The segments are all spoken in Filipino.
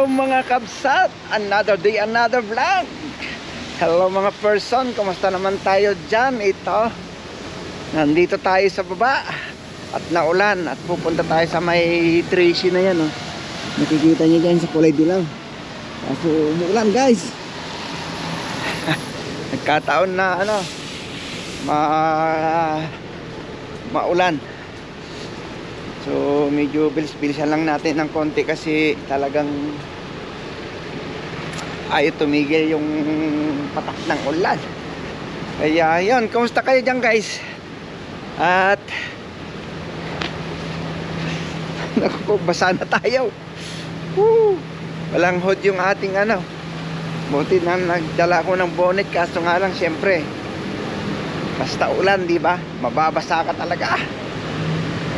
Hello mga kabsat, another day, another vlog. Hello mga person, kumusta naman tayo dyan? Ito, nandito tayo sa baba at naulan at pupunta tayo sa may Tracy na yan, oh. Nakikita nyo dyan sa kulay dilaw. Kaso umuulan guys. Nagkataon na maulan. So medyo bilis-bilisan lang natin ng konti kasi talagang ayaw tumigil yung patak ng ulan. Kaya yun, kumusta kayo dyan guys? At naku, basa na tayo. Woo! Walang hood yung ating buti na nagdala ko ng bonnet, kaso nga lang syempre basta ulan, di ba? Mababasa ka talaga.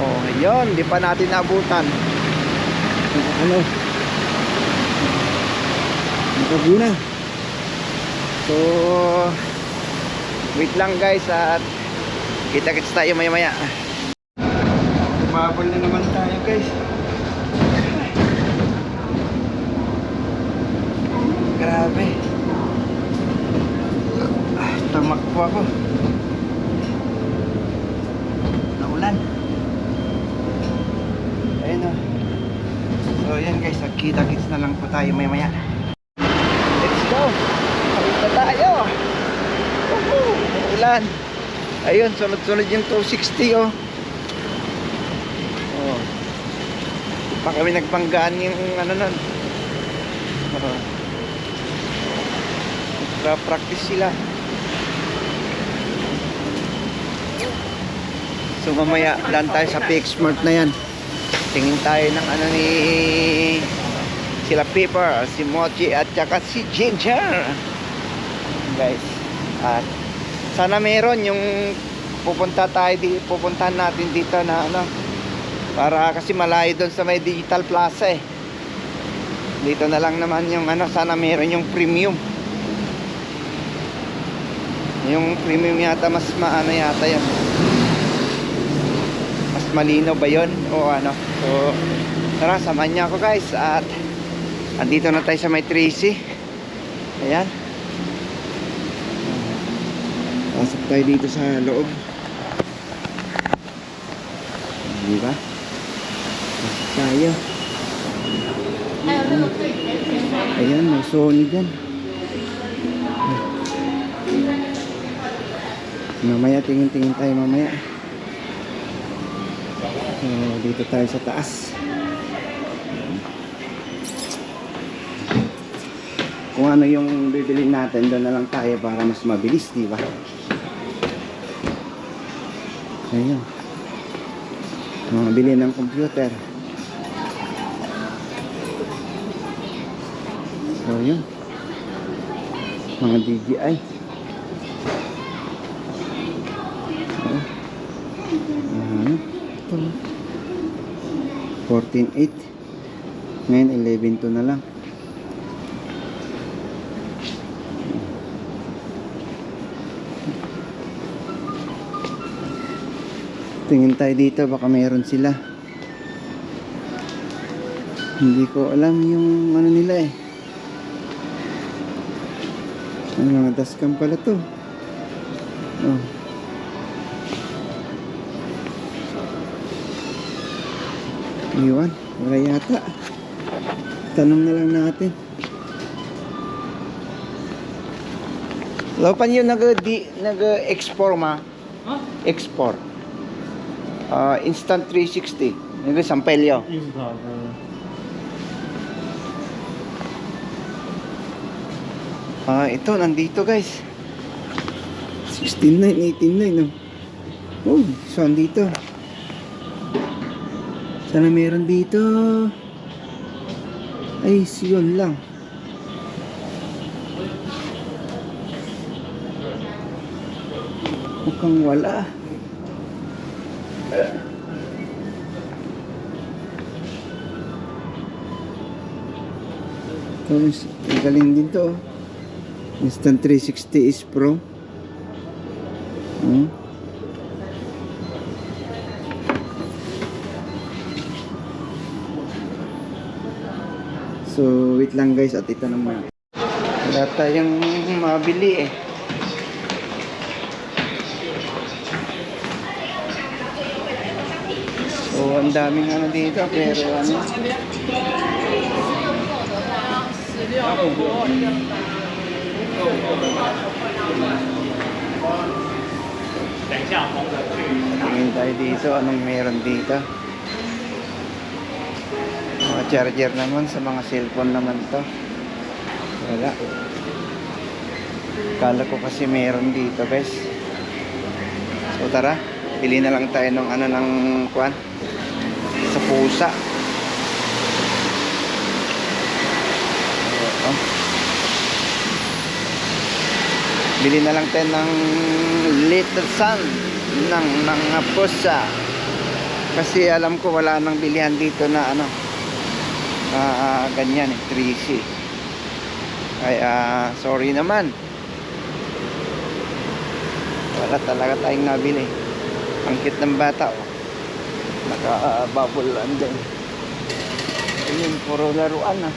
Oh, yun, di pa natin naabutan. Nakabuna. So, wait lang guys at kita-kits tayo maya-maya. Bubble na naman tayo guys. Grabe. Tumakbo ako. Naulan. Ayun o. So yan guys, kita-kits na lang po tayo maya-maya. Let's go. Papunta tayo. Ulan. Ayun, sunod-sunod yung 260 oh. Oh. Pa kami nagpanggaan yung nun. Practice sila. So mamaya daan tayo sa PXmart na yan. Tingin tayo ng ni sila Pepper, si Mochi at saka si Ginger guys. At sana meron yung pupuntahan natin dito na para kasi malayo doon sa may Digital Plaza eh. Dito na lang naman yung sana meron yung premium. Yung premium yata mas yata yun. Mas malino ba yun o So tara, samahan niya ako guys. At andito na tayo sa may Tracy. Ayan, pasok tayo dito sa loob, diba? Pasok tayo. Ayan, may Sony dyan. Mamaya tingin-tingin tayo mamaya. So, dito tayo sa taas. Kung ano yung bibilin natin, doon na lang tayo para mas mabilis, di ba? Ayun. Mga bilhin ng computer. So, yun. Mga DJI. Ito. 14.8. Ngayon 11.2 na lang. Tingin tayo dito, baka mayroon sila. Hindi ko alam yung nila eh. Ay, mga dashcam pala to. Oh. Iwan, wala yata. Tanong na lang natin. Lopan yun nag-export ma? Huh? Export. Instant 360. Nag-sampelyo. Ito, nandito guys. 16.9, 18.9 no? Oh, so nandito. Sana meron dito. Ay, siyon lang. Mukhang wala. Ito, galing din to. Instant 360 is Pro. So, wait lang guys, at ito naman. Wala tayong mabili eh. So, ang daming ano dito, pero ano. Tingin tayo dito, anong meron dito. Mga charger naman, sa mga cellphone naman to. Wala. Kala ko kasi meron dito guys. So tara, bili na lang tayo ng ano ng kuan sa pusa. Ito. Bili na lang tayo ng Little Sun ng mga pusa. Kasi alam ko wala nang bilihan dito na ano ganyan eh, 3C. Kaya sorry naman. Wala talaga tayong nabili. Ang cute ng bata oh. Naka-bubble din. Ayun, puro laruan ah.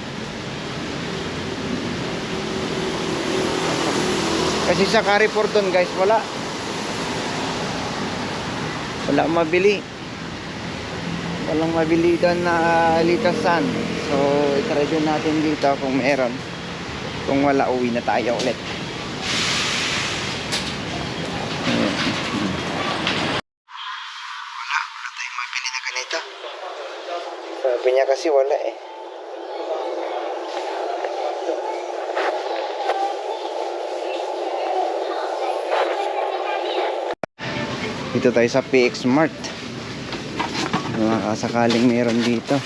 Kasi sa Carrefour doon guys, wala mabili. Walang mabili doon na Little Sun. So itry din natin dito kung meron. Kung wala, uwi na tayo ulit. Wala tayong mabili na ganito. Sabi niya kasi wala eh. Dito tayo sa PX Mart. Sakaling meron dito.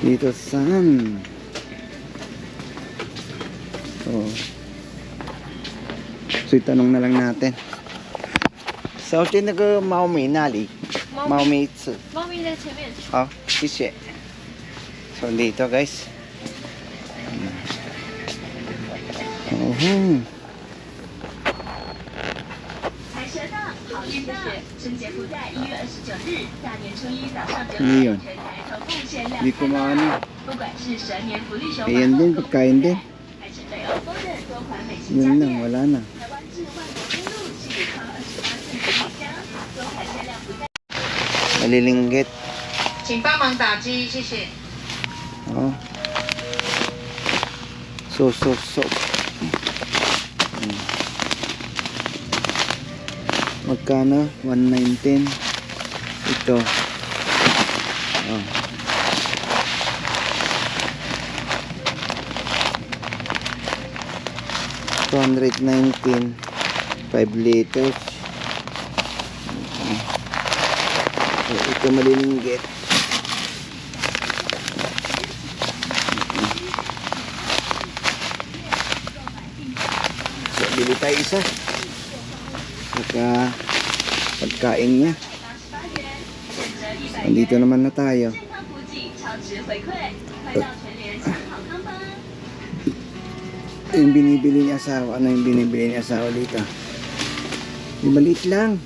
Dito saan? Oh. So itanong na lang natin. So, sino ko Maomi Nali? Maomi Itsu. Maomi在前面。 好，谢谢。So dito guys. Oh. 财神到，好运到！春节不在1月29日，大年初一早上9 Ano 点， yun? 全台从贡献量 Hindi ko maano. 不管是蛇年福利熊 Ayan din, pagkain din. 还是北欧风的多款美食家 Yun lang, 电， wala na. 台湾至万国公路是超28寸行李箱，多款限量不在。 Malilinggit. 请帮忙打鸡，谢谢。 Oh. So. Magkano? 119. Ito. Oh. $219. 5 liters. So, ito malilinggit. So, bili tayo isa. Saka pagkain niya. Andito naman na tayo. 健康补给，超值回馈，快到全联抢好康吧！ Yung binibili ni asawa. Ano yung binibili ni asawa dito? Yung maliit lang.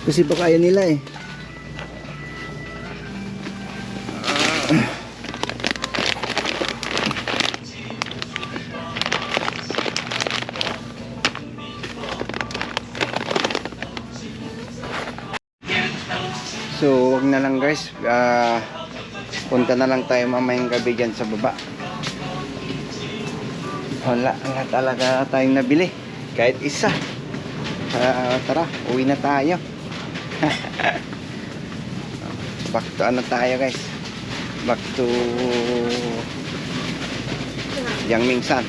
Kasi baka ayaw nila eh. So, wag na lang guys. Punta na lang tayo mamayang gabi dyan sa baba. Wala talaga tayong nabili. Kahit isa. Tara, uwi na tayo. Back to ano tayo guys. Back to Yangmingshan.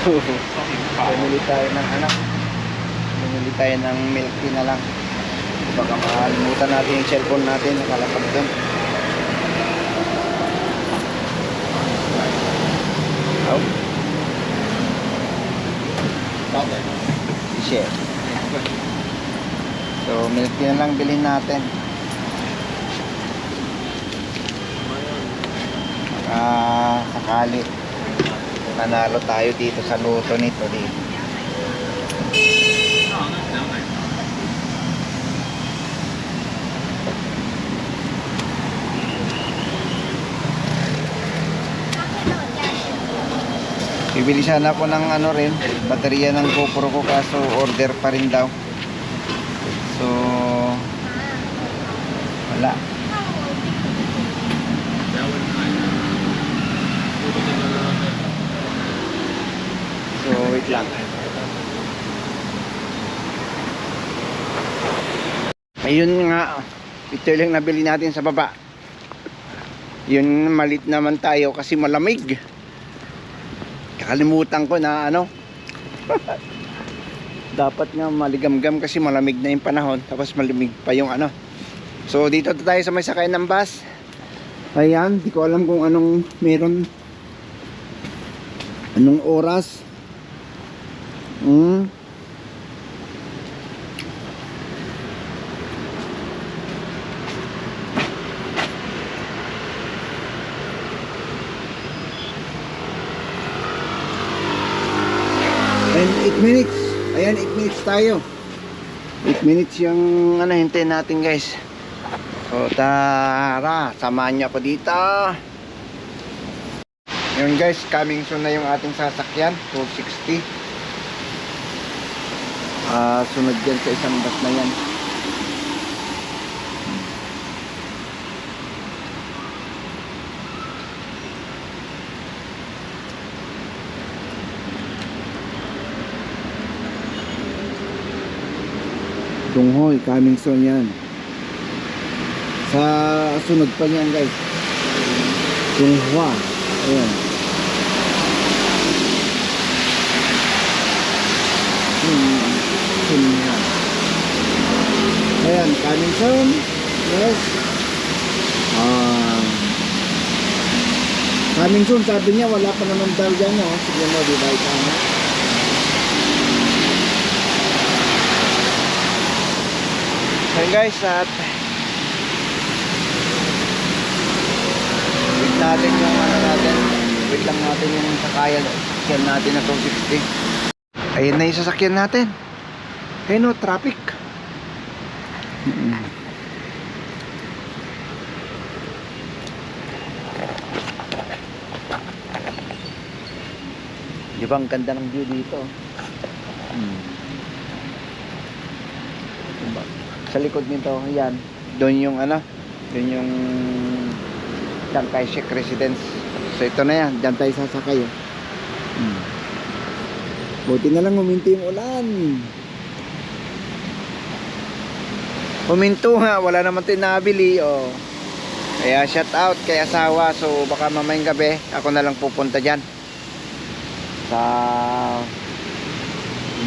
Bumili tayo ng ano. Bumili tayo ng milk tea na lang. Baka makalimutan natin yung cellphone natin. Nakalapag doon. Oh. Share. So milk tea na lang bilhin natin. Sakali manalo tayo dito sa luto nito dito. Bibili sana ako ng ano rin, baterya ng GoPro ko, kaso order pa rin daw. So wala. So wait lang. Ayun nga, ito lang nabili natin sa baba. Yun, malit naman tayo kasi malamig. Kakalimutan ko na ano. Dapat nga maligamgam kasi malamig na yung panahon, tapos malamig pa yung ano. So dito tayo sa may sakay ng bus. Ayan, di ko alam kung anong meron, anong oras. And 8 minutes. Ayan, 8 minutes tayo. 8 minutes yung ano, hintayin natin guys. So tara, samahan niyo ako dito. Yun guys, coming soon na yung ating sasakyan, 260. Sunod dyan sa isang bus na yan. Tunghoy, coming soon yan. Sa sunod pa niyan guys, Tunghua. Ayan. Ayan, coming soon. Yes. Coming soon, sabi niya wala pa naman daw dyan, no? Sige mo, di ba ito, no? Ayan guys, at wait natin yung ano natin, wait lang natin yung sakayan natin na 260. Ayun na yung sasakyan natin. Ayun o, traffic. Di ba ang ganda ng view dito? Sa likod nito, yan. Doon yung ano, doon yung Chiang Kai-shek Residence. So ito na yan, dyan tayo sasakay. Buti na lang huminto yung ulan. Huminto nga, wala naman tayo nabili. Oh. Kaya shout out kay asawa. So baka mamayang gabi ako na lang pupunta dyan.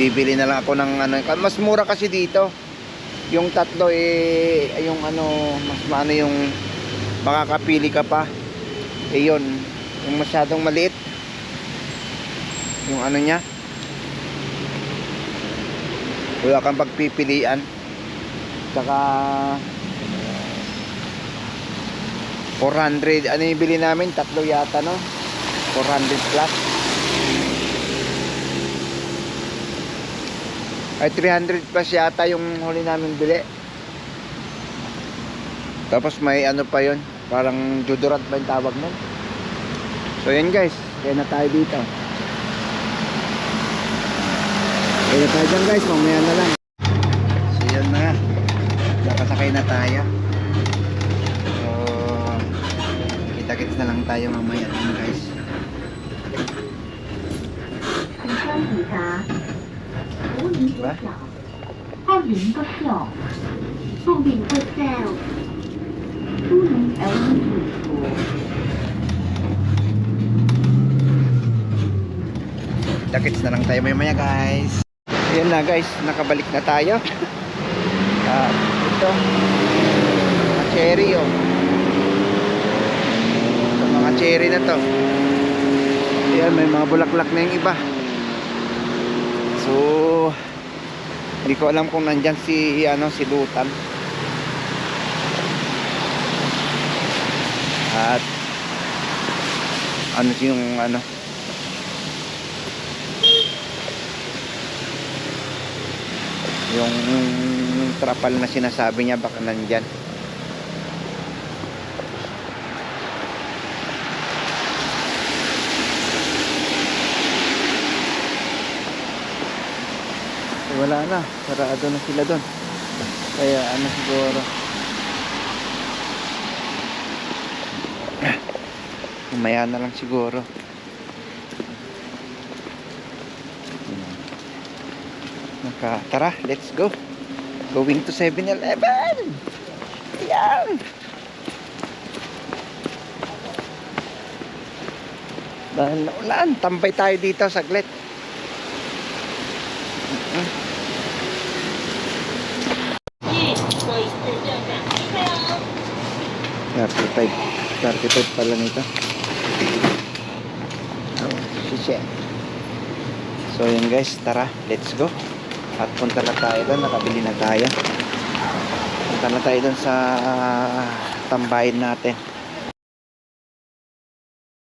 Bibili na lang ako ng ano. Mas mura kasi dito. Yung tatlo yung ano, mas maano yung makakapili ka pa. Yun, yung masyadong maliit. Yung ano niya. Wala kang pagpipilian. Saka 400, ano yung bili namin? Tatlo yata, no? 400 plus. Ay 300 plus yata yung huli namin bili. Tapos may ano pa yon, parang deodorant ba yung tawag nun. So yun guys, kaya na tayo dito. Kaya na tayo dyan guys, mamaya na lang. So yun na, nakasakay na tayo. So kita-kits na lang tayo mamaya din guys. Diba? 按铃个票，送饼个 sale， 苏宁儿童主厨。Kita-kits na lang tayo mamaya guys. Ayan na guys, nakabalik na tayo. Ito, mga cherry oh. Ito, mga cherry na to. Ayan, may mga bulaklak na yung iba. So hindi ko alam kung nandyan si si Lutan. At ano yung yung trapal na sinasabi niya, baka nandyan. wala na, sarado na sila doon. Kaya ano siguro, umaya na lang siguro. Tara, let's go. Going to 7-Eleven. Ayan. Dahil naulan, tambay tayo dito saglit. 35 pala nito. Oh, shit. So yun guys, tara, let's go. At punta na tayo doon, nakabili na tayo. Punta na tayo doon sa tambahin natin.